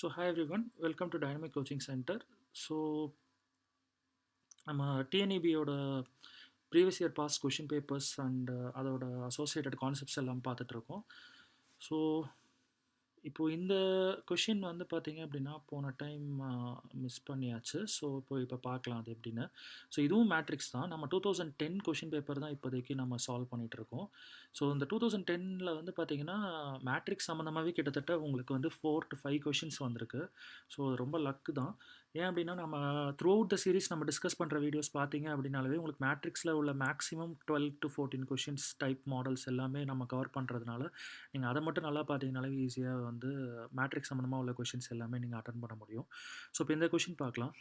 So hi everyone, welcome to Dynamic Coaching Center. So நம்ம டிஎன்இபியோட previous year pass question papers and அதோட associated concepts எல்லாம் பார்த்துட்ருக்கோம். So இப்போது இந்த கொஷின் வந்து பார்த்தீங்க அப்படின்னா போன டைம் மிஸ் பண்ணியாச்சு. ஸோ இப்போ பார்க்கலாம் அது எப்படின்னு. ஸோ இதுவும் மேட்ரிக்ஸ் தான். நம்ம 2010 கொஷின் பேப்பர் தான் இப்போதைக்கு நம்ம சால்வ் பண்ணிகிட்ருக்கோம். ஸோ இந்த 2010 வந்து பார்த்தீங்கன்னா மேட்ரிக்ஸ் சம்மந்தமாகவே கிட்டத்தட்ட உங்களுக்கு வந்து 4 to 5 கொஷின்ஸ் வந்திருக்கு. ஸோ ரொம்ப லக்கு தான். ஏன் அப்படின்னா நம்ம த்ரூ அவுட் த சீரிஸ் நம்ம டிஸ்கஸ் பண்ணுற வீடியோஸ் பார்த்தீங்க அப்படின்னாலே உங்களுக்கு மேட்ரிக்ஸில் உள்ள maximum 12 to 14 questions type models எல்லாமே நம்ம கவர் பண்ணுறதுனால நீங்கள் அதை மட்டும் நல்லா பார்த்தீங்கனாலே ஈஸியாக வந்து மேட்ரிக்ஸ் சம்மந்தமாக உள்ள கொஷின்ஸ் எல்லாமே நீங்கள் அட்டன் பண்ண முடியும். ஸோ இப்போ இந்த கொஷின் பார்க்கலாம்.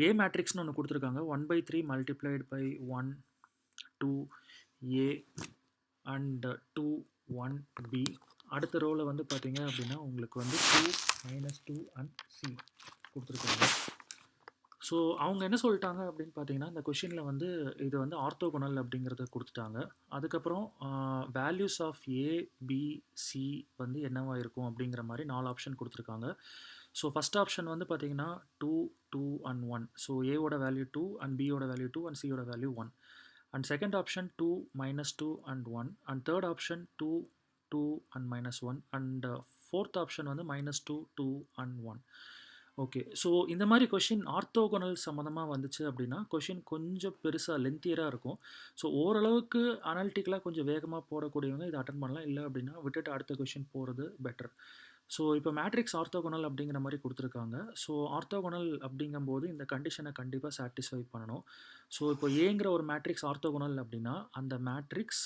ஏ மேட்ரிக்ஸ்னு ஒன்று கொடுத்துருக்காங்க. 1/3 multiplied by 1 2 A and 2 1 B. அடுத்த ரோவில் வந்து பார்த்தீங்க அப்படின்னா உங்களுக்கு வந்து 2 -2 அண்ட் சி கொடுத்துருக்காங்க. ஸோ அவங்க என்ன சொல்லிட்டாங்க அப்படின்னு பார்த்தீங்கன்னா இந்த கொஷினில் வந்து இது வந்து ஆர்த்தோகோனல் அப்படிங்கிறத கொடுத்துட்டாங்க. அதுக்கப்புறம் values of A B C வந்து என்னவா இருக்கும் அப்படிங்கிற மாதிரி 4 ஆப்ஷன் கொடுத்துருக்காங்க. ஸோ ஃபஸ்ட் ஆப்ஷன் வந்து பார்த்தீங்கன்னா 2 2 அண்ட் 1. ஸோ ஏவோட வேல்யூ 2 அண்ட் பியோட வேல்யூ 2 அண்ட் சியோட value 1. And second option 2 -2 and 1. And third option 2 2 and -1. And fourth option வந்து -2 2 அண்ட் 1. ஓகே. ஸோ இந்த மாதிரி கொஷின் ஆர்த்தோகோனல் சம்மந்தமாக வந்துச்சு அப்படின்னா கொஷின் கொஞ்சம் பெருசாக லென்த்தியராக இருக்கும். ஸோ ஓரளவுக்கு அனாலிட்டிக்கலாக கொஞ்சம் வேகமாக போடக்கூடியவங்க இதை அட்டன் பண்ணலாம். இல்லை அப்படின்னா விட்டுட்டு அடுத்த கொஷின் போகிறது பெட்டர். ஸோ இப்போ மேட்ரிக்ஸ் ஆர்த்தோகோனல் அப்படிங்கிற மாதிரி கொடுத்துருக்காங்க. ஸோ ஆர்த்தோகோனல் அப்படிங்கும்போது இந்த கண்டிஷனை கண்டிப்பாக சாட்டிஸ்ஃபை பண்ணணும். ஸோ இப்போ ஏங்கிற ஒரு மேட்ரிக்ஸ் ஆர்த்தோகோனல் அப்படின்னா அந்த மேட்ரிக்ஸ்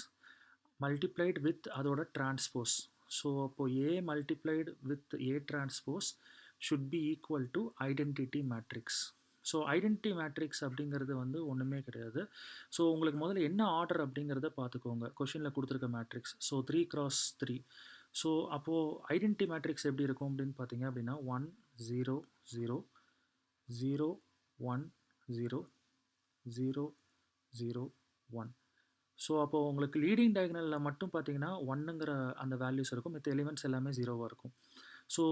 மல்டிப்ளைட் வித் அதோட டிரான்ஸ்போஸ். ஸோ அப்போது A multiplied with A transpose should be equal to identity matrix. So identity matrix அப்படிங்கிறது வந்து ஒன்றுமே கிடையாது. ஸோ உங்களுக்கு முதல்ல என்ன ஆர்டர் அப்படிங்கிறத பார்த்துக்கோங்க. கொஷினில் கொடுத்துருக்க மேட்ரிக்ஸ் ஸோ 3x3. ஸோ அப்போது ஐடென்டிட்டி மேட்ரிக்ஸ் எப்படி இருக்கும் அப்படின்னு பார்த்தீங்க அப்படின்னா 1 0 0 0 1 0 0 0 1. ஸோ அப்போது உங்களுக்கு லீடிங் டயகனலில் மட்டும் பார்த்தீங்கன்னா 1ங்கிற அந்த வேல்யூஸ் இருக்கும். மற்ற எலிமெண்ட்ஸ் எல்லாமே 0வாக இருக்கும். ஸோ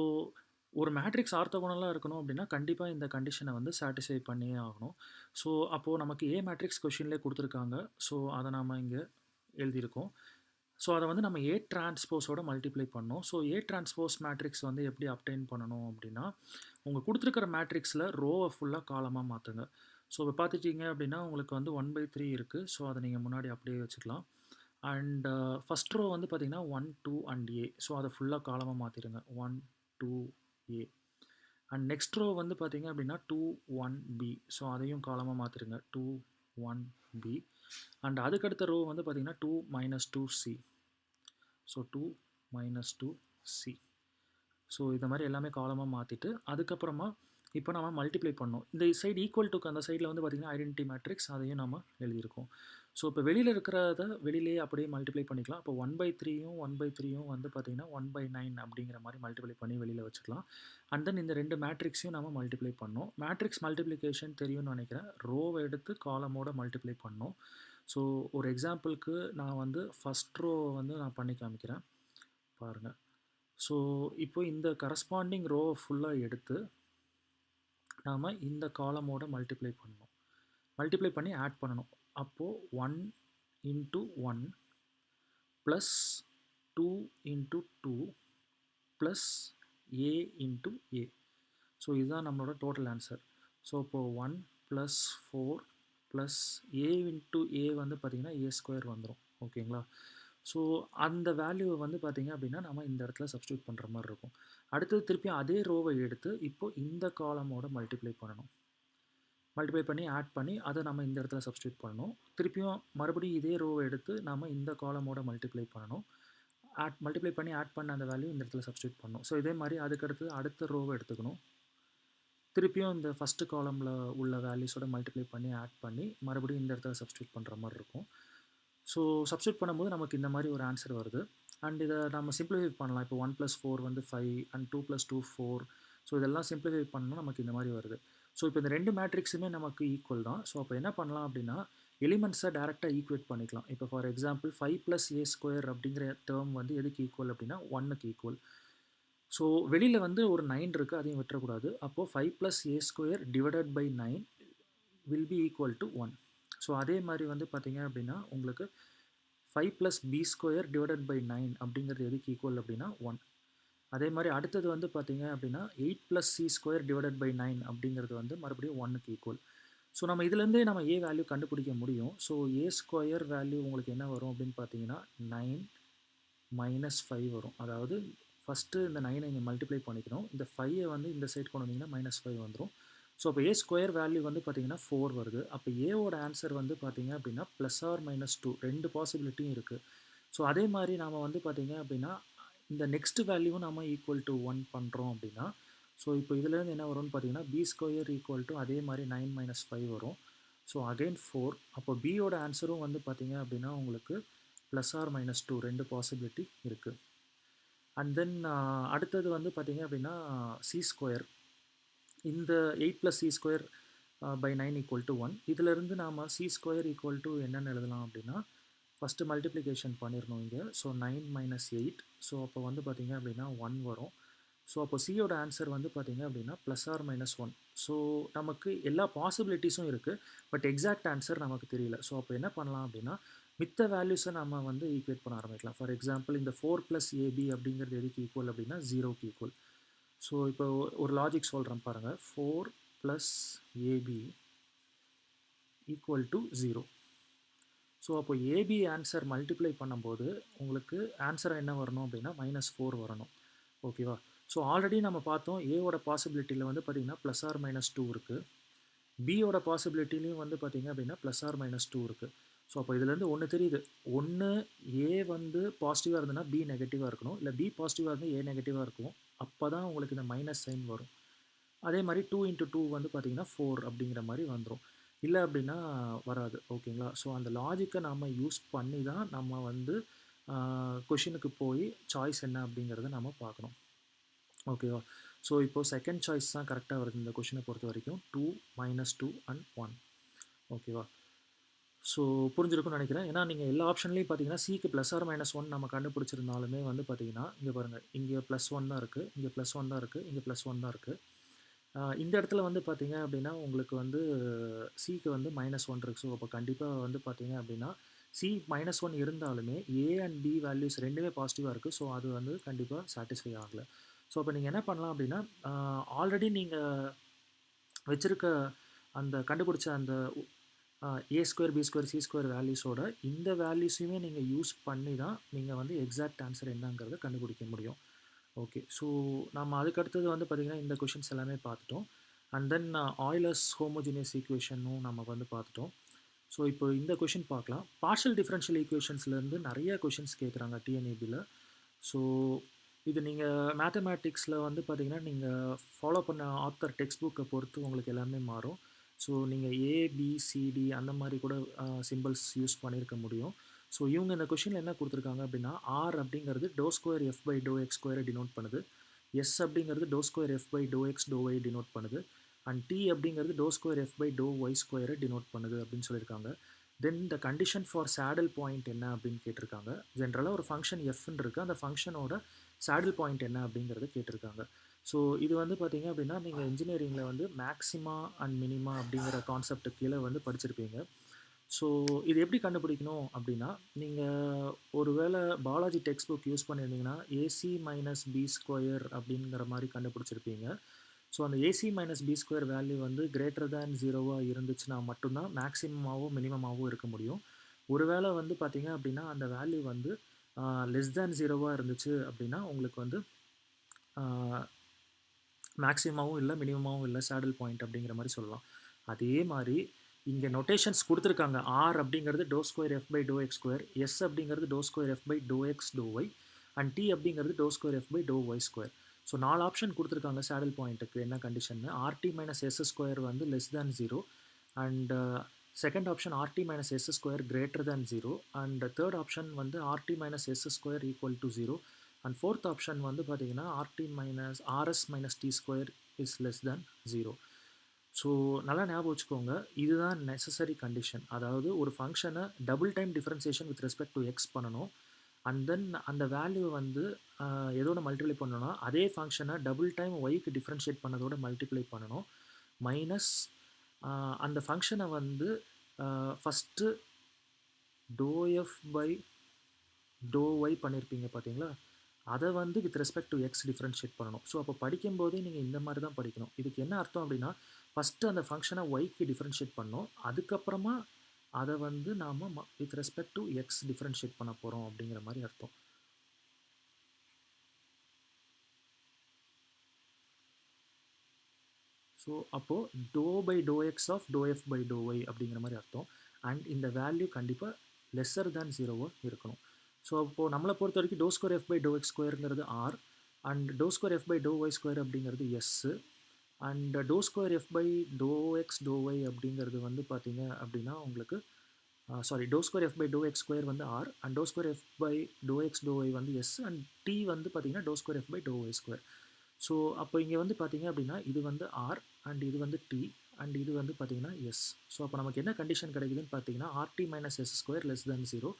ஒரு மேட்ரிக்ஸ் ஆர்த்தோகோனலாக இருக்கணும் அப்படின்னா கண்டிப்பாக இந்த கண்டிஷனை வந்து சாட்டிஸ்ஃபை பண்ணியே ஆகணும். ஸோ அப்போது நமக்கு ஏ மேட்ரிக்ஸ் கொஷின்லேயே கொடுத்துருக்காங்க. ஸோ அதை நாம் இங்கே எழுதியிருக்கோம். ஸோ அதை வந்து நம்ம ஏ டிரான்ஸ்போஸோட மல்டிப்ளை பண்ணோம். ஸோ ஏ டிரான்ஸ்போஸ் மேட்ரிக்ஸ் வந்து எப்படி அப்டைன் பண்ணணும் அப்படின்னா உங்கள் கொடுத்துருக்கிற மேட்ரிக்ஸில் ரோவை ஃபுல்லாக காலமாக மாற்றுங்க. ஸோ இப்போ பார்த்துட்டிங்க அப்படின்னா உங்களுக்கு வந்து 1/3 இருக்குது. ஸோ அதை நீங்கள் முன்னாடி அப்படியே வச்சுக்கலாம். அண்ட் ஃபஸ்ட் ரோ வந்து பார்த்திங்கன்னா 1 2 அண்ட் ஏ. ஸோ அதை ஃபுல்லாக காலமாக மாற்றிடுங்க. 1 2 ஏ. அண்ட் நெக்ஸ்ட் ரோ வந்து பார்த்தீங்க அப்படின்னா 2 1 பி. ஸோ அதையும் காலமாக மாற்றிடுங்க. 2 1 பி. அண்ட் அதுக்கடுத்த ரோ வந்து பார்த்தீங்கன்னா 2 -2 சி. So 2 -2 C. ஸோ இந்த மாதிரி எல்லாமே காலமாக மாற்றிட்டு அதுக்கப்புறமா இப்போ நம்ம மல்டிப்ளை பண்ணோம். இந்த சைடு ஈக்குவல் டுக்கு அந்த சைடில் வந்து பார்த்திங்கன்னா ஐடென்டிட்டி மேட்ரிக்ஸ் அதையும் நம்ம எழுதியிருக்கோம். ஸோ இப்போ வெளியில் இருக்கிறத வெளியிலே அப்படியே மல்டிப்ளை பண்ணிக்கலாம். இப்போ 1/3யும் 1/3யும் வந்து பார்த்திங்கன்னா 1/9 அப்படிங்கிற மாதிரி மல்டிப்ளை பண்ணி வெளியில் வச்சுக்கலாம். அண்ட் தென் இந்த ரெண்டு மேட்ரிக்ஸையும் நம்ம மல்டிப்ளை பண்ணோம். மேட்ரிக்ஸ் மல்டிப்ளிகேஷன் தெரியும்னு நினைக்கிறேன். ரோவை எடுத்து காலமோட மல்டிப்ளை பண்ணோம். ஸோ ஒரு எக்ஸாம்பிளுக்கு நான் வந்து ஃபஸ்ட் ரோ வந்து நான் பண்ணி காமிக்கிறேன் பாருங்கள். ஸோ இப்போ இந்த கரஸ்பாண்டிங் ரோவை ஃபுல்லாக எடுத்து நாம் இந்த காலமோட மல்டிப்ளை பண்ணணும். மல்டிப்ளை பண்ணி ஆட் பண்ணணும். அப்போது 1 × 1 plus 2 × 2 plus A × A. So இதுதான் நம்மளோட டோட்டல் ஆன்சர். ஸோ இப்போது 1 + 4 ப்ளஸ் ஏ × ஏ வந்து பார்த்திங்கன்னா a² வந்துடும். ஓகேங்களா? ஸோ அந்த வேல்யூவை வந்து பார்த்திங்க அப்படின்னா நம்ம இந்த இடத்துல சப்ஸ்டியூட் பண்ணுற மாதிரி இருக்கும். அடுத்தது திருப்பி அதே ரோவை எடுத்து இப்போது இந்த காலமோட மல்டிப்ளை பண்ணணும். மல்டிப்ளை பண்ணி ஆட் பண்ணி அதை நம்ம இந்த இடத்துல சப்ஸ்டியூட் பண்ணணும். திருப்பியும் மறுபடியும் இதே ரோவை எடுத்து நம்ம இந்த காலமோட மல்டிப்ளை பண்ணணும். மல்டிப்ளை பண்ணி ஆட் பண்ண அந்த வேல்யூ இந்த இடத்துல சப்ஸ்டியூட் பண்ணணும். ஸோ இதே மாதிரி அதுக்கடுத்து அடுத்த ரோவை எடுத்துக்கணும். திருப்பியும் இந்த ஃபஸ்ட்டு காலமில் உள்ள வேல்யூஸோட மல்டிப்ளை பண்ணி ஆட் பண்ணி மறுபடியும் இந்த இடத்துல சப்ஸ்டியூட் பண்ணுற மாதிரி இருக்கும். ஸோ சப்ஸ்டியூட் பண்ணும்போது நமக்கு இந்த மாதிரி ஒரு ஆன்சர் வருது. அண்ட் இதை நம்ம சிம்பிளிஃபை பண்ணலாம். இப்போ 1 + 4 வந்து 5 அண்ட் 2 + 2 4. ஸோ இதெல்லாம் சிம்பிளிஃபை பண்ணால் நமக்கு இந்த மாதிரி வருது. ஸோ இப்போ இந்த ரெண்டு மேட்ரிக்ஸுமே நமக்கு ஈக்குவல் தான். ஸோ அப்போ என்ன பண்ணலாம் அப்படின்னா எலிமெண்ட்ஸை டேரெக்டாக ஈக்குவேட் பண்ணிக்கலாம். இப்போ ஃபார் எக்ஸாம்பிள் 5 + a² அப்படிங்கிற டேர்ம் வந்து எதுக்கு ஈக்குவல் அப்படின்னா 1க்கு ஈக்குவல். ஸோ வெளியில் வந்து ஒரு 9 இருக்குது, அதையும் விட்டுறக்கூடாது. அப்போது 5 + a² divided by 9 will B equal to 1. So அதே மாதிரி வந்து பார்த்தீங்க அப்படின்னா உங்களுக்கு 5 + b² டிவைடட் பை 9 அப்படிங்கிறது எதுக்கு ஈக்குவல் அப்படின்னா 1. அதே மாதிரி அடுத்தது வந்து பார்த்தீங்க அப்படின்னா 8 + c² டிவைடட் பை 9 அப்படிங்கிறது வந்து மறுபடியும் 1க்கு ஈக்குவல். ஸோ நம்ம இதுலேருந்தே நம்ம ஏ வேல்யூ கண்டுபிடிக்க முடியும். ஸோ a² வேல்யூ உங்களுக்கு என்ன வரும் அப்படின்னு பார்த்தீங்கன்னா 9 - 5 வரும். அதாவது ஃபஸ்ட்டு இந்த 9 இங்கே மல்டிப்ளை பண்ணிக்கணும். இந்த 5 வந்து இந்த சைட் கொண்டு வந்தீங்கன்னா -5 வந்துடும். ஸோ அப்போ a² வேல்யூ வந்து பார்த்தீங்கன்னா 4 வருது. அப்போ ஏவோட ஆன்சர் வந்து பார்த்தீங்க அப்படின்னா +or-2 2 பாசிபிலிட்டியும் இருக்குது. ஸோ அதே மாதிரி நாம் வந்து பார்த்தீங்க அப்படின்னா இந்த நெக்ஸ்ட் வேல்யூவும் நம்ம ஈக்குவல் டு 1 பண்ணுறோம் அப்படின்னா, ஸோ இப்போ இதுலேருந்து என்ன வரும்னு பார்த்தீங்கன்னா b² ஈக்குவல் டு அதே மாதிரி 9 - 5 வரும். So again 4. அப்போ பியோட ஆன்சரும் வந்து பார்த்தீங்க அப்படின்னா உங்களுக்கு +or-2 2 பாசிபிலிட்டி இருக்குது. அண்ட் தென் அடுத்தது வந்து பார்த்தீங்க அப்படின்னா c². இந்த 8 + c² பை 9 ஈக்குவல் டு 1. இதிலிருந்து நாம் c² ஈக்குவல் டு என்னென்னு எழுதலாம் அப்படின்னா, ஃபஸ்ட்டு மல்டிப்ளிகேஷன் பண்ணிடணும் இங்கே. ஸோ 9 - 8. ஸோ அப்போ வந்து பார்த்தீங்க அப்படின்னா 1 வரும். ஸோ அப்போ சியோட ஆன்சர் வந்து பார்த்தீங்க அப்படின்னா +or-1. ஸோ நமக்கு எல்லா பாசிபிலிட்டிஸும் இருக்குது, பட் எக்ஸாக்ட் ஆன்சர் நமக்கு தெரியல. ஸோ அப்போ என்ன பண்ணலாம் அப்படின்னா மித்த வேல்யூஸை நம்ம வந்து ஈக்குவேட் பண்ண ஆரம்பிக்கலாம். ஃபார் எக்ஸாம்பிள் இந்த 4 + ab அப்படிங்கிறது எதுக்கு ஈக்குவல் அப்படின்னா 0க்கு ஈக்குவல். ஸோ இப்போ ஒரு லாஜிக் சொல்கிறேன் பாருங்கள். 4 + ab ஈக்குவல் டு 0. ஸோ அப்போ ஏபி ஆன்சர் மல்டிப்ளை பண்ணும்போது உங்களுக்கு ஆன்சர் என்ன வரணும் அப்படின்னா -4 வரணும். ஓகேவா? ஸோ ஆல்ரெடி நம்ம பார்த்தோம் ஏவோட பாசிபிலிட்டியில் வந்து பார்த்திங்கன்னா +or-2 இருக்குது. பியோட பாசிபிலிட்டிலையும் வந்து பார்த்திங்க அப்படின்னா +or-2 இருக்குது. ஸோ அப்போ இதுலேருந்து ஒன்று தெரியுது. ஒன்று ஏ வந்து பாசிட்டிவாக இருந்ததுன்னா பி நெகட்டிவாக இருக்கணும், இல்லை பி பாசிட்டிவாக இருந்தால் ஏ நெகட்டிவாக இருக்கும். அப்போ தான் உங்களுக்கு இந்த மைனஸ் சைன் வரும். அதே மாதிரி 2 × 2 வந்து பார்த்திங்கன்னா 4 அப்படிங்கிற மாதிரி வந்துடும். இல்லை அப்படின்னா வராது. ஓகேங்களா? ஸோ அந்த லாஜிக்கை நம்ம யூஸ் பண்ணி தான் நம்ம வந்து கொஷினுக்கு போய் சாய்ஸ் என்ன அப்படிங்கிறத நம்ம பார்க்கணும். ஓகேவா? ஸோ இப்போது செகண்ட் சாய்ஸ் தான் கரெக்டாக வருது இந்த கொஷினை பொறுத்த வரைக்கும். 2 - 2 and 1. ஓகேவா? ஸோ புரிஞ்சிருக்கும்னு நினைக்கிறேன். ஏன்னா நீங்கள் எல்லா ஆப்ஷன்லேயும் பார்த்தீங்கன்னா சிக்கு +or-1 நம்ம கண்டுபிடிச்சிருந்தாலுமே வந்து பார்த்தீங்கன்னா இங்கே பாருங்கள், இங்கே +1 தான் இருக்குது, இங்கே +1 தான் இருக்குது, இங்கே +1 தான் இருக்குது. இந்த இடத்துல வந்து பார்த்தீங்க அப்படின்னா உங்களுக்கு வந்து சிக்கு வந்து -1 இருக்குது. ஸோ அப்போ கண்டிப்பாக வந்து பார்த்தீங்க அப்படின்னா சி -1 இருந்தாலுமே ஏ அண்ட் பி வேல்யூஸ் ரெண்டுமே பாசிட்டிவாக இருக்குது. ஸோ அது வந்து கண்டிப்பாக சாட்டிஸ்ஃபை ஆகலை. ஸோ அப்போ நீங்கள் என்ன பண்ணலாம் அப்படின்னா ஆல்ரெடி நீங்கள் வச்சுருக்க அந்த கண்டுபிடிச்ச அந்த a² b² c² வேல்யூஸோட இந்த வேல்யூஸையுமே நீங்கள் யூஸ் பண்ணி தான் நீங்கள் வந்து எக்ஸாக்ட் ஆன்சர் என்னங்கிறத கண்டுபிடிக்க முடியும். ஓகே. ஸோ நம்ம அதுக்கடுத்தது வந்து பார்த்திங்கன்னா இந்த கொஷின்ஸ் எல்லாமே பார்த்துட்டோம். அண்ட் தென் ஆய்லர்ஸ் ஹோமோஜினியஸ் ஈக்குவேஷனும் நம்ம வந்து பார்த்துட்டோம். ஸோ இப்போ இந்த கொஷின் பார்க்கலாம். பார்ஷியல் டிஃபரன்ஷியல் ஈக்குவேஷன்ஸ்லேருந்து நிறைய கொஷின்ஸ் கேட்குறாங்க டிஎன்ஏபியில். ஸோ இது நீங்கள் மேத்தமேட்டிக்ஸில் வந்து பார்த்திங்கன்னா நீங்கள் ஃபாலோ பண்ண ஆத்தர் டெக்ஸ்ட் புக்கை பொறுத்து உங்களுக்கு எல்லாமே மாறும். ஸோ நீங்கள் ஏபிசிடி அந்த மாதிரி கூட சிம்பிள்ஸ் யூஸ் பண்ணியிருக்க முடியும். ஸோ இவங்க இந்த கொஷினில் என்ன கொடுத்துருக்காங்க அப்படின்னா ஆர் அப்படிங்கிறது ∂2 f/∂x² டினோட் பண்ணுது. எஸ் அப்படிங்கிறது ∂2 f/∂x∂y டினோட் பண்ணுது. அண்ட் டி அப்படிங்கிறது ∂2 f/∂y² டினோட் பண்ணுது அப்படின்னு சொல்லியிருக்காங்க. Then the condition for saddle point என்ன அப்படின்னு கேட்டிருக்காங்க. ஜென்ரலாக ஒரு ஃபங்க்ஷன் எஃப்னு இருக்குது, அந்த ஃபங்க்ஷனோட சேடில் பாயிண்ட் என்ன அப்படிங்கிறத கேட்டிருக்காங்க. ஸோ இது வந்து பார்த்திங்க அப்படின்னா நீங்கள் இன்ஜினியரிங்கில் வந்து மேக்ஸிமா அண்ட் மினிமா அப்படிங்கிற கான்செப்ட் கீழே வந்து படிச்சிருப்பீங்க. ஸோ இது எப்படி கண்டுபிடிக்கணும் அப்படின்னா நீங்கள் ஒரு வேளை பாலாஜி டெக்ஸ்ட் புக் யூஸ் பண்ணியிருந்தீங்கன்னா AC - b² அப்படிங்கிற மாதிரி கண்டுபிடிச்சிருப்பீங்க. ஸோ அந்த AC - b² வேல்யூ வந்து >0 இருந்துச்சுன்னா மட்டும்தான் மேக்ஸிமமாகவும் மினிமமாகவும் இருக்க முடியும். ஒருவேளை வந்து பார்த்திங்க அப்படின்னா அந்த வேல்யூ வந்து <0 இருந்துச்சு அப்படின்னா உங்களுக்கு வந்து மேக்ஸிமமாகவும் இல்லை மினிமமாகவும் இல்லை சேடில் பாயிண்ட் அப்படிங்கிற மாதிரி சொல்லலாம். அதே மாதிரி இங்கே நொட்டேஷன்ஸ் கொடுத்துருக்காங்க. ஆர் அப்படிங்கிறது ∂2 f/∂x², எஸ் அப்படிங்கிறது ∂2 f/∂x∂y அண்ட் டி அப்படிங்கிறது ∂2 f/∂y². ஸோ 4 ஆப்ஷன் கொடுத்துருக்காங்க சேடில் பாயிண்ட்டுக்கு என்ன கண்டிஷன். RT - s² வந்து <0 and second option RT - s² <0 and third option வந்து RT - s² = 0 and fourth option வந்து பார்த்தீங்கன்னா RS - t² இஸ் <0. ஸோ நல்லா ஞாபகம் வச்சுக்கோங்க, இதுதான் நெசசரி கண்டிஷன். அதாவது ஒரு ஃபங்க்ஷனை double time differentiation with respect to X பண்ணணும். அண்ட் தென் அந்த வேல்யூ வந்து எதோட மல்டிப்ளை பண்ணணும்னா அதே ஃபங்க்ஷனை டபுள் டைம் ஒய்க்கு டிஃப்ரென்ஷியேட் பண்ணதோட மல்டிப்ளை பண்ணணும் மைனஸ் அந்த ஃபங்க்ஷனை வந்து ஃபஸ்ட்டு டோஎஃப் பை டோ ஒய் பண்ணியிருப்பீங்க பார்த்தீங்களா அதை வந்து with respect to X differentiate பண்ணணும். ஸோ அப்போ படிக்கும்போதே நீங்கள் இந்த மாதிரி தான் படிக்கணும். இதுக்கு என்ன அர்த்தம் அப்படின்னா ஃபஸ்ட்டு அந்த ஃபங்க்ஷனை ஒய்க்கு டிஃப்ரென்ஷியேட் பண்ணணும், அதுக்கப்புறமா அதை வந்து நாம் with respect to X differentiate பண்ண போகிறோம் அப்படிங்கிற மாதிரி அர்த்தம். ஸோ அப்போது doe by doe X of doe F by doe Y அப்படிங்கிற மாதிரி அர்த்தம். அண்ட் இந்த வேல்யூ கண்டிப்பாக லெஸ்ஸர் தேன் 0 இருக்கணும். ஸோ அப்போது நம்மளை பொறுத்த வரைக்கும் doe square F by doe X ஸ்கொயருங்கிறது R and doe square F by doe Y square அப்படிங்கிறது S and doe square F by doe X doe Y அப்படிங்கிறது வந்து பார்த்தீங்க அப்படின்னா உங்களுக்கு sorry doe square F by doe X square வந்து R and doe square F by doe X doe Y வந்து S and T வந்து பார்த்தீங்கன்னா doe square F by doe Y square. So அப்போ இங்கே வந்து பார்த்தீங்க அப்படின்னா இது வந்து ஆர் அண்ட் இது வந்து டி அண்ட் இது வந்து பார்த்தீங்கன்னா எஸ். ஸோ அப்போ நமக்கு என்ன கண்டிஷன் கிடைக்குதுன்னு பார்த்தீங்கன்னா RT minus S square less than 0.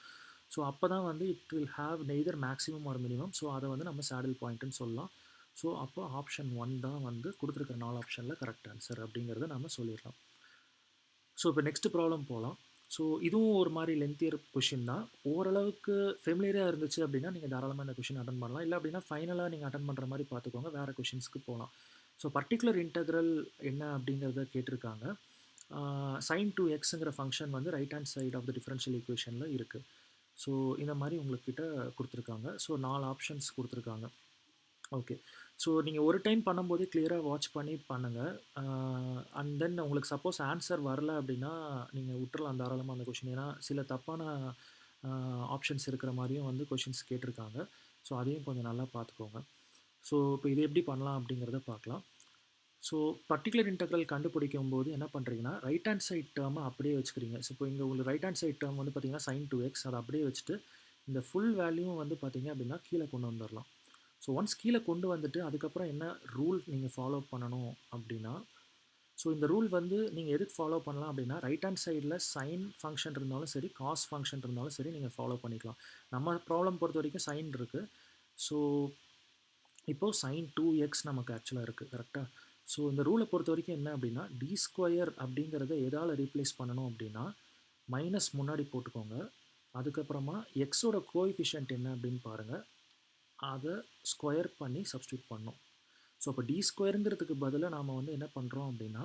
So அப்போ தான் வந்து it will have neither maximum or minimum. So அதை வந்து நம்ம சேடில் பாயிண்ட்டுன்னு சொல்லலாம். ஸோ அப்போ ஆப்ஷன் 1 தான் வந்து கொடுத்துருக்கிற 4 ஆப்ஷனில் கரெக்ட் ஆன்சர் அப்படிங்கிறத நம்ம சொல்லிடலாம். ஸோ இப்போ நெக்ஸ்ட் ப்ராப்ளம் போகலாம். ஸோ இதுவும் ஒரு மாதிரி லென்த்தியர் கொஷின் தான். ஓரளவுக்கு ஃபெமிலியராக இருந்துச்சு அப்படின்னா நீங்கள் தாராளமாக இந்த கொஷின் அட்டன் பண்ணலாம். இல்லை அப்படின்னா ஃபைனலாக நீங்கள் அட்டன் பண்ணுற மாதிரி பார்த்துக்கோங்க, வேறு கொஷின்ஸ்க்கு போகலாம். ஸோ பர்டிகுலர் இன்டெக்ரல் என்ன அப்படிங்கிறத கேட்டிருக்காங்க. sin 2xங்கிற ஃபங்க்ஷன் வந்து right hand side of the differential ஈக்குவேஷனில் இருக்குது. ஸோ இந்த மாதிரி உங்கள்கிட்ட கொடுத்துருக்காங்க. ஸோ 4 ஆப்ஷன்ஸ் கொடுத்துருக்காங்க. ஓகே. ஸோ நீங்கள் ஒரு டைம் பண்ணும்போதே கிளியராக வாட்ச் பண்ணி பண்ணுங்கள். அண்ட் தென் உங்களுக்கு சப்போஸ் ஆன்சர் வரல அப்படின்னா நீங்கள் விட்டுறலாம் தாராளமாக அந்த கொஷின். ஏன்னா சில தப்பான ஆப்ஷன்ஸ் இருக்கிற மாதிரியும் வந்து கொஷின்ஸ் கேட்டிருக்காங்க. ஸோ அதையும் கொஞ்சம் நல்லா பார்த்துக்கோங்க. ஸோ இப்போ இது எப்படி பண்ணலாம் அப்படிங்கிறத பார்க்கலாம். ஸோ பர்டிகுலர் இன்டெக்ரல் கண்டுபிடிக்கும் போது என்ன பண்ணுறீங்கன்னா ரைட் ஹேண்ட் சைட் டேர்மை அப்படியே வச்சுக்கிறீங்க. ஸோ இப்போ இங்கே உங்களுக்கு ரைட் ஹேண்ட் சைட் டேர்ம் வந்து பார்த்தீங்கன்னா sin 2x அதை அப்படியே வச்சுட்டு இந்த ஃபுல் வேல்யூவும் வந்து பார்த்தீங்க அப்படின்னா கீழே கொண்டு வந்துடலாம். ஸோ ஒன்ஸ் கீழே கொண்டு வந்துட்டு அதுக்கப்புறம் என்ன ரூல் நீங்கள் ஃபாலோ பண்ணணும் அப்படின்னா ஸோ இந்த ரூல் வந்து நீங்கள் எதுக்கு ஃபாலோ பண்ணலாம் அப்படின்னா ரைட் ஹேண்ட் சைடில் சைன் ஃபங்க்ஷன் இருந்தாலும் சரி காஸ் ஃபங்க்ஷன் இருந்தாலும் சரி நீங்கள் ஃபாலோ பண்ணிக்கலாம். நம்ம ப்ராப்ளம் பொறுத்த வரைக்கும் சைன் இருக்குது. ஸோ இப்போது sin 2x நமக்கு ஆக்சுவலாக இருக்குது கரெக்டாக. ஸோ இந்த ரூலை பொறுத்த வரைக்கும் என்ன அப்படின்னா டி ஸ்கொயர் அப்படிங்கிறத எதால் ரீப்ளேஸ் பண்ணணும் அப்படின்னா மைனஸ் முன்னாடி போட்டுக்கோங்க. அதுக்கப்புறமா எக்ஸோட கோஎஃபிஷியன்ட் என்ன அப்படின்னு பாருங்கள், அதை ஸ்கொயர் பண்ணி சப்ஸ்டியூட் பண்ணோம். ஸோ அப்போ டி ஸ்கொயருங்கிறதுக்கு பதிலாக நாம் வந்து என்ன பண்ணுறோம் அப்படின்னா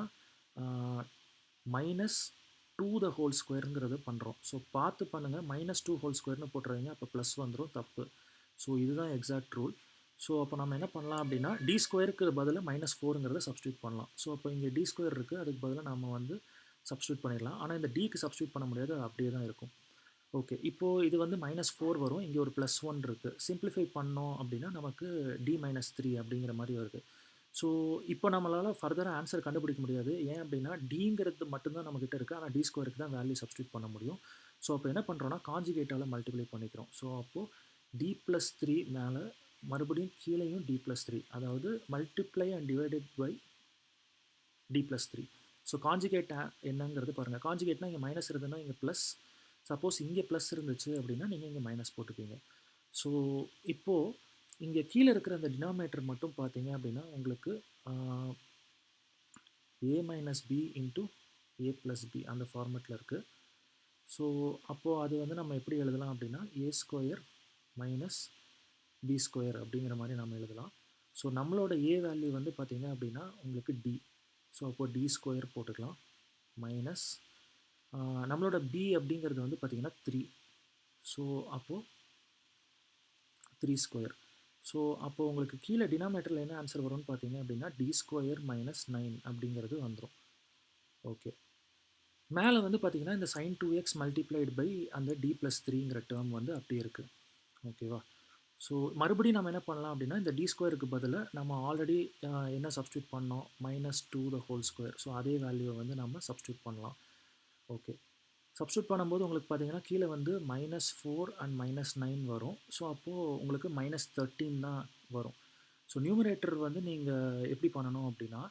மைனஸ் 2 த ஹோல் ஸ்கொயருங்கிறத பண்ணுறோம். ஸோ பார்த்து பண்ணுங்கள், -2 ஹோல் ஸ்கொயர்னு போட்டுருவீங்க, அப்போ ப்ளஸ் வந்துடும், தப்பு. ஸோ இதுதான் எக்ஸாக்ட் ரூல். ஸோ அப்போ நம்ம என்ன பண்ணலாம் அப்படின்னா டி ஸ்கொயருக்கு பதிலாக -4ங்கிறத சப்ஸ்டியூட் பண்ணலாம். ஸோ அப்போ இங்கே டி ஸ்கொயர் இருக்குது, அதுக்கு பதிலாக நம்ம வந்து சப்ஸ்டியூட் பண்ணிடலாம். ஆனால் இந்த டிக்கு சப்ஸ்டியூட் பண்ண முடியாது, அது அப்படியே தான் இருக்கும். ஓகே, இப்போது இது வந்து -4 வரும், இங்கே ஒரு +1 இருக்குது. சிம்பிளிஃபை பண்ணோம் அப்படின்னா நமக்கு D-3 அப்படிங்கிற மாதிரி வருது. ஸோ இப்போ நம்மளால் ஃபர்தராக ஆன்சர் கண்டுபிடிக்க முடியாது. ஏன் அப்படின்னா டிங்கிறது மட்டும்தான் நம்மக்கிட்ட இருக்குது, ஆனால் டி ஸ்கொயருக்கு தான் வேல்யூ சப்ஸ்டியூட் பண்ண முடியும். ஸோ அப்போ என்ன பண்ணுறோன்னா காஞ்சிகேட்டால் மல்டிப்ளை பண்ணிக்கிறோம். ஸோ அப்போது D+3 மேலே மறுபடியும் கீழேயும் D+3, அதாவது multiply and divided by D+3. So conjugate என்னங்கிறது பாருங்கள். காஞ்சிகேட்னா இங்கே மைனஸ் இருந்ததுன்னா இங்கே ப்ளஸ், சப்போஸ் இங்கே ப்ளஸ் இருந்துச்சு அப்படின்னா நீங்கள் இங்கே மைனஸ் போட்டுப்பீங்க. ஸோ இப்போது இங்கே கீழே இருக்கிற அந்த டினாமினேட்டர் மட்டும் பார்த்தீங்க அப்படின்னா உங்களுக்கு a minus B into a plus B அந்த ஃபார்மெட்டில் இருக்குது. ஸோ அப்போது அது வந்து நம்ம எப்படி எழுதலாம் அப்படின்னா a square minus B square அப்படிங்கிற மாதிரி நம்ம எழுதலாம். ஸோ நம்மளோட a வேல்யூ வந்து பார்த்தீங்க அப்படின்னா உங்களுக்கு d. ஸோ அப்போது d ஸ்கொயர் போட்டுக்கலாம் மைனஸ் நம்மளோட b அப்படிங்கிறது வந்து பார்த்தீங்கன்னா 3. ஸோ அப்போது 3 ஸ்கொயர். ஸோ அப்போது உங்களுக்கு கீழே டினாமினேட்டரில் என்ன ஆன்சர் வரும்னு பார்த்தீங்க அப்படின்னா d ஸ்கொயர் மைனஸ் 9 அப்படிங்கிறது வந்துடும். ஓகே, மேலே வந்து பார்த்தீங்கன்னா இந்த sin 2x மல்டிப்ளைடு பை அந்த D+3ங்கிற டேர்ம் வந்து அப்படியே இருக்குது. ஓகேவா? ஸோ மறுபடியும் நம்ம என்ன பண்ணலாம் அப்படின்னா இந்த டி ஸ்கொயருக்கு பதிலாக நம்ம ஆல்ரெடி என்ன சப்ஸ்டியூட் பண்ணோம், -2 த ஹோல் ஸ்கொயர். ஸோ அதே வேல்யூவை வந்து நம்ம சப்ஸ்டியூட் பண்ணலாம். ஓகே, சப்ஸ்டியூட் பண்ணும்போது உங்களுக்கு பார்த்தீங்கன்னா கீழே வந்து -4 அண்ட் -9 வரும். ஸோ அப்போது உங்களுக்கு -13 தான் வரும். ஸோ நியூமரேட்டர் வந்து நீங்கள் எப்படி பண்ணணும் அப்படின்னா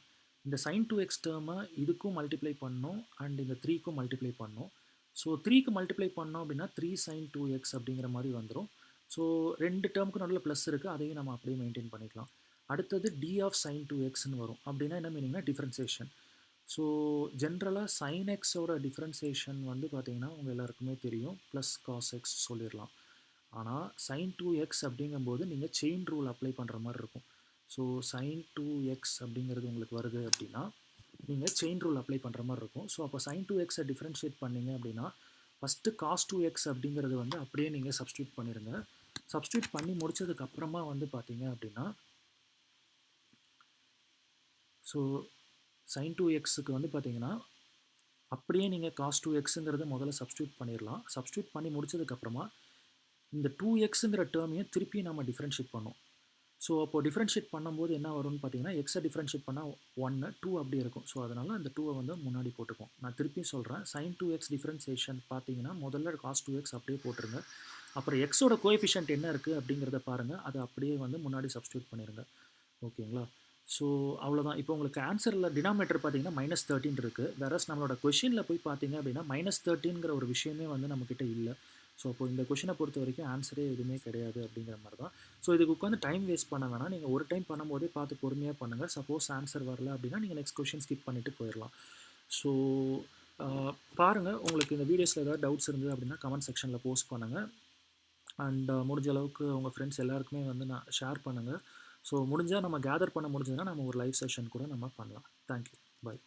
இந்த sin 2x டேர்மை இதுக்கும் மல்டிப்ளை பண்ணணும் அண்ட் இந்த 3க்கும் மல்டிப்ளை பண்ணணும். ஸோ 3க்கு மல்டிப்ளை பண்ணோம் அப்படின்னா 3 sin 2x அப்படிங்கிற மாதிரி வந்துடும். ஸோ 2 டேர்முக்கு நடுவில் ப்ளஸ் இருக்குது, அதையும் நம்ம அப்படியே மெயின்டைன் பண்ணிக்கலாம். அடுத்தது டி ஆஃப் சைன் 2xன்னு வரும். அப்படின்னா என்ன மீனிங்னா டிஃப்ரென்சேஷன். ஸோ ஜென்ரலாக சைன் எக்ஸோட டிஃப்ரென்சேஷன் வந்து பார்த்தீங்கன்னா உங்கள் எல்லாருக்குமே தெரியும், ப்ளஸ் காஸ் எக்ஸ் சொல்லிடலாம். ஆனால் சைன் 2x அப்படிங்கும்போது நீங்கள் செயின் ரூல் அப்ளை பண்ணுற மாதிரி இருக்கும். ஸோ சைன் 2x அப்படிங்கிறது உங்களுக்கு வருது அப்படின்னா நீங்கள் செயின் ரூல் அப்ளை பண்ணுற மாதிரி இருக்கும். ஸோ அப்போ சைன் 2xை டிஃப்ரென்ஷியேட் பண்ணீங்க அப்படின்னா ஃபஸ்ட்டு காஸ் 2x அப்படிங்கிறது வந்து அப்படியே நீங்கள் சப்ஸ்டியூட் பண்ணிடுங்க. சப்ஸ்டியூட் பண்ணி முடிச்சதுக்கப்புறமா வந்து பார்த்தீங்க அப்படின்னா ஸோ சைன் 2xக்கு வந்து பார்த்தீங்கன்னா அப்படியே நீங்கள் காஸ் 2xங்கிறத முதல்ல சப்ஸ்டியூட் பண்ணிடலாம். சப்ஸ்டியூட் பண்ணி முடிச்சதுக்கப்புறமா இந்த 2xங்கிற டேர்மையும் திருப்பி நம்ம டிஃப்ரென்ஷியேட் பண்ணோம். ஸோ அப்போ டிஃப்ரென்ஷியேட் பண்ணும்போது என்ன வரும்னு பார்த்தீங்கன்னா எக்ஸை டிஃப்ரென்ஷியேட் பண்ணால் 1 2 அப்படி இருக்கும். ஸோ அதனால் அந்த 2வை வந்து முன்னாடி போட்டுப்போம். நான் திருப்பி சொல்கிறேன், சைன் 2x டிஃப்ரென்சியேஷன் பார்த்தீங்கன்னா முதல்ல காஸ் 2x அப்படியே போட்டுருங்க. அப்புறம் எக்ஸோட கோஎஃபிஷியன்ட் என்ன இருக்குது அப்படிங்கிறத பாருங்கள், அதை அப்படியே வந்து முன்னாடி சப்ஸ்டியூட் பண்ணிடுங்க. ஓகேங்களா? ஸோ அவ்வளோதான். இப்போ உங்களுக்கு ஆன்சரில் டினாமினேட்டர் பார்த்தீங்கன்னா -13 இருக்குது. வேறஸ் நம்மளோட கொஷினில் போய் பார்த்தீங்க அப்படின்னா -13ங்கிற ஒரு விஷயமே வந்து நம்மக்கிட்ட இல்லை. ஸோ அப்போ இந்த கொஷினை பொறுத்த வரைக்கும் ஆன்சரே எதுவுமே கிடையாது அப்படிங்கிற மாதிரி தான். ஸோ இதுக்கு உட்காந்து டைம் வேஸ்ட் பண்ண வேணாம். நீங்கள் ஒரு டைம் பண்ணும்போதே பார்த்து பொறுமையாக பண்ணுங்கள். சப்போஸ் ஆன்சர் வரல அப்படின்னா நீங்கள் நெக்ஸ்ட் கொஷின் ஸ்கிப் பண்ணிவிட்டு போயிடலாம். ஸோ பாருங்கள், உங்களுக்கு இந்த வீடியோஸில் ஏதாவது டவுட்ஸ் இருந்தது அப்படின்னா கமெண்ட் செக்ஷனில் போஸ்ட் பண்ணுங்கள். அண்ட் முடிஞ்ச அளவுக்கு உங்கள் ஃப்ரெண்ட்ஸ் எல்லாருக்குமே வந்து நான் ஷேர் பண்ணுங்கள். ஸோ முடிஞ்சால் நம்ம கேதர் பண்ண முடிஞ்சதுன்னா நம்ம ஒரு லைவ் செஷன் கூட நம்ம பண்ணலாம். தேங்க்யூ. பை.